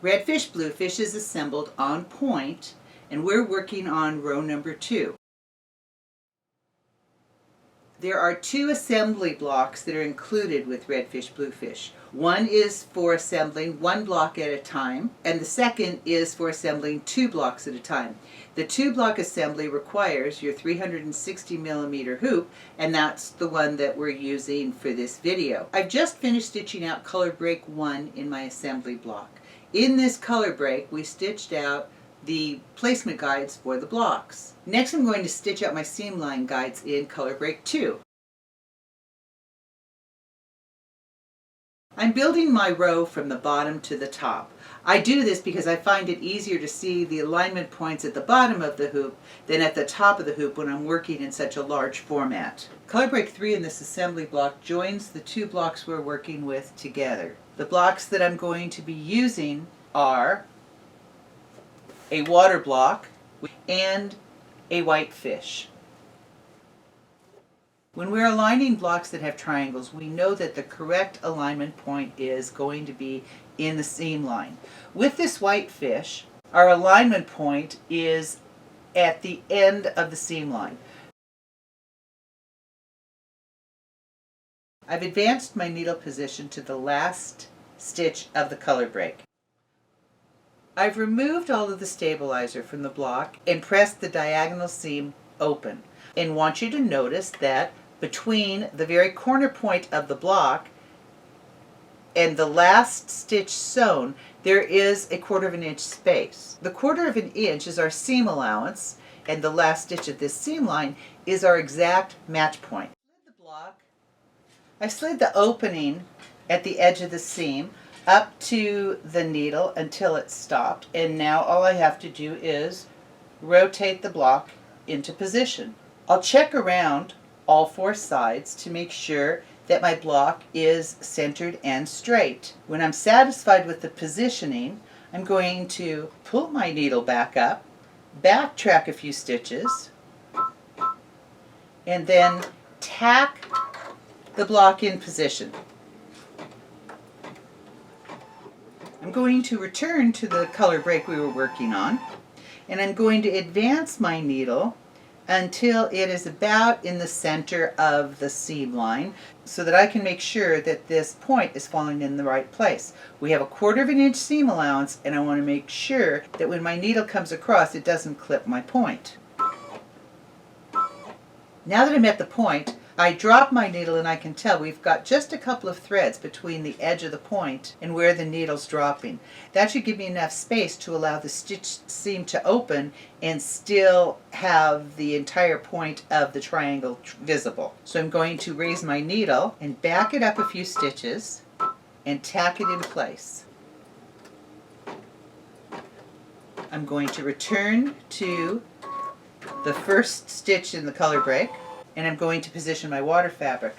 Redfish Bluefish is assembled on point, and we're working on row number 2. There are 2 assembly blocks that are included with Redfish Bluefish. One is for assembling 1 block at a time, and the second is for assembling 2 blocks at a time. The 2-block assembly requires your 360mm hoop, and that's the one that we're using for this video. I've just finished stitching out color break 1 in my assembly block. In this color break, we stitched out the placement guides for the blocks. Next, I'm going to stitch out my seam line guides in color break 2. I'm building my row from the bottom to the top. I do this because I find it easier to see the alignment points at the bottom of the hoop than at the top of the hoop when I'm working in such a large format. Color break 3 in this assembly block joins the 2 blocks we're working with together. The blocks that I'm going to be using are a water block and a white fish. When we're aligning blocks that have triangles, we know that the correct alignment point is going to be in the seam line. With this white fish, our alignment point is at the end of the seam line. I've advanced my needle position to the last stitch of the color break. I've removed all of the stabilizer from the block and pressed the diagonal seam open, and want you to notice that between the very corner point of the block and the last stitch sewn, there is a 1/4 inch space. The 1/4 inch is our seam allowance, and the last stitch of this seam line is our exact match point. I slid the opening at the edge of the seam up to the needle until it stopped, and now all I have to do is rotate the block into position. I'll check around all 4 sides to make sure that my block is centered and straight. When I'm satisfied with the positioning, I'm going to pull my needle back up, backtrack a few stitches, and then tack the block in position. I'm going to return to the color break we were working on, and I'm going to advance my needle until it is about in the center of the seam line so that I can make sure that this point is falling in the right place. We have a 1/4 inch seam allowance, and I want to make sure that when my needle comes across, it doesn't clip my point. Now that I'm at the point, I drop my needle and I can tell we've got just a couple of threads between the edge of the point and where the needle's dropping. That should give me enough space to allow the stitch seam to open and still have the entire point of the triangle visible. So I'm going to raise my needle and back it up a few stitches and tack it in place. I'm going to return to the first stitch in the color break, and I'm going to position my water fabric.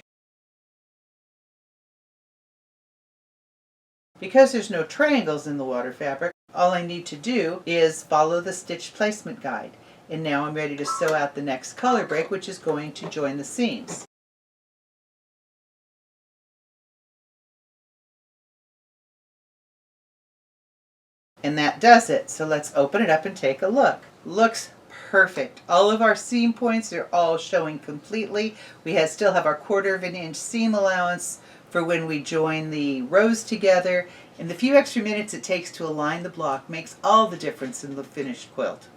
Because there's no triangles in the water fabric, all I need to do is follow the stitch placement guide. And now I'm ready to sew out the next color break, which is going to join the seams. And that does it. So let's open it up and take a look. Looks perfect. All of our seam points are all showing completely. We still have our 1/4 inch seam allowance for when we join the rows together, and the few extra minutes it takes to align the block makes all the difference in the finished quilt.